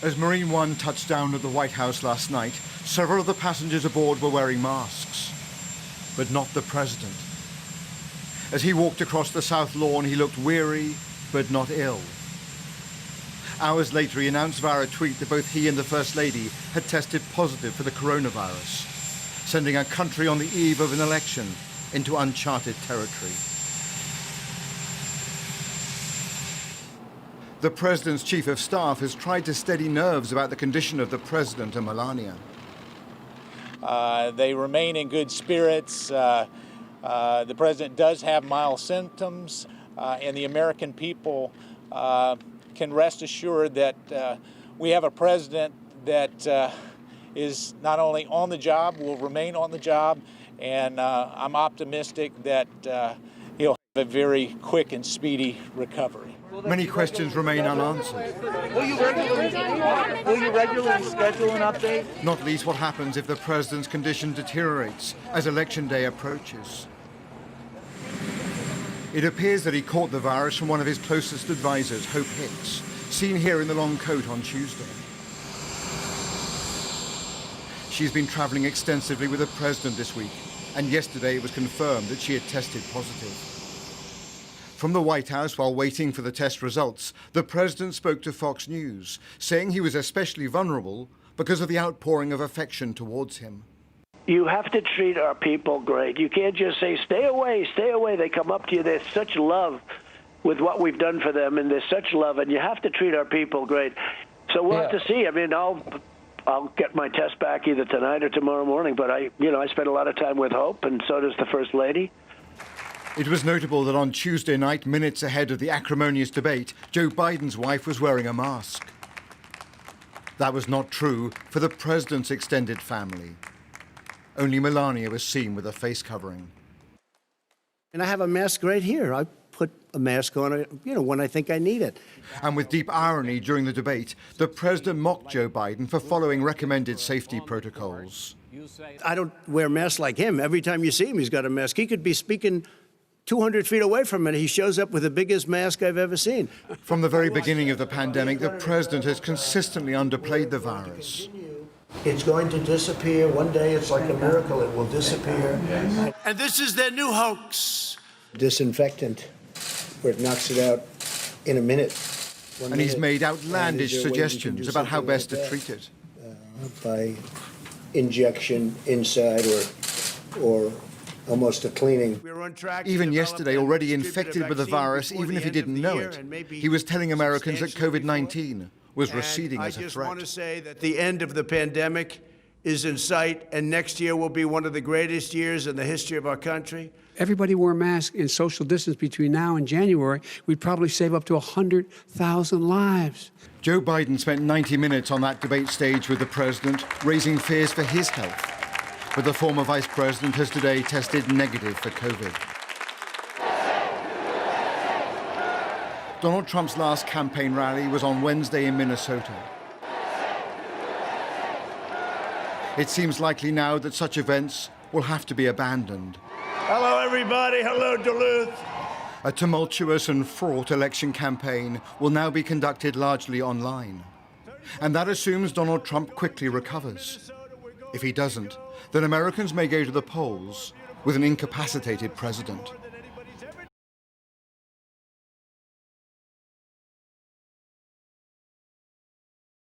As Marine One touched down at the White House last night, several of the passengers aboard were wearing masks, but not the president. As he walked across the South Lawn, he looked weary, but not ill. Hours later, he announced via a tweet that both he and the First Lady had tested positive for the coronavirus, sending a country on the eve of an election into uncharted territory. The president's chief of staff has tried to steady nerves about the condition of the president and Melania. They remain in good spirits. The president does have mild symptoms, and the American people can rest assured that we have a president that is not only on the job, will remain on the job, and I'm optimistic that he'll have a very quick and speedy recovery. Many questions remain unanswered. Will you regularly schedule an update? Not least what happens if the president's condition deteriorates as Election Day approaches. It appears that he caught the virus from one of his closest advisors, Hope Hicks, seen here in the long coat on Tuesday. She's been travelling extensively with the president this week, and yesterday it was confirmed that she had tested positive. From the White House, while waiting for the test results, the president spoke to Fox News, saying he was especially vulnerable because of the outpouring of affection towards him. You have to treat our people great. You can't just say, stay away, stay away. They come up to you. There's such love with what we've done for them, and there's such love, and you have to treat our people great. So we'll have to see. I mean, I'll get my test back either tonight or tomorrow morning, but I spent a lot of time with Hope, and so does the First Lady. It was notable that on Tuesday night, minutes ahead of the acrimonious debate, Joe Biden's wife was wearing a mask. That was not true for the president's extended family. Only Melania was seen with a face covering. And I have a mask right here. I put a mask on, when I think I need it. And with deep irony during the debate, the president mocked Joe Biden for following recommended safety protocols. I don't wear masks like him. Every time you see him, he's got a mask. He could be speaking 200 feet away from it. He shows up with the biggest mask I've ever seen. From the very beginning of the pandemic, the president has consistently underplayed the virus. It's going to disappear. One day, it's like a miracle. It will disappear. And this is their new hoax. Disinfectant, where it knocks it out in a minute. And he's made outlandish suggestions about how best to treat it. By injection inside or almost a cleaning. Even yesterday, already infected with the virus, even if he didn't know it, he was telling Americans that Covid-19 was receding as a threat. I just want to say that the end of the pandemic is in sight, and next year will be one of the greatest years in the history of our country. Everybody wore masks and social distance between now and January. We'd probably save up to 100,000 lives. Joe Biden spent 90 minutes on that debate stage with the president, raising fears for his health. But the former vice president has today tested negative for COVID. Donald Trump's last campaign rally was on Wednesday in Minnesota. It seems likely now that such events will have to be abandoned. Hello, everybody. Hello, Duluth. A tumultuous and fraught election campaign will now be conducted largely online. And that assumes Donald Trump quickly recovers. If he doesn't, then Americans may go to the polls with an incapacitated president.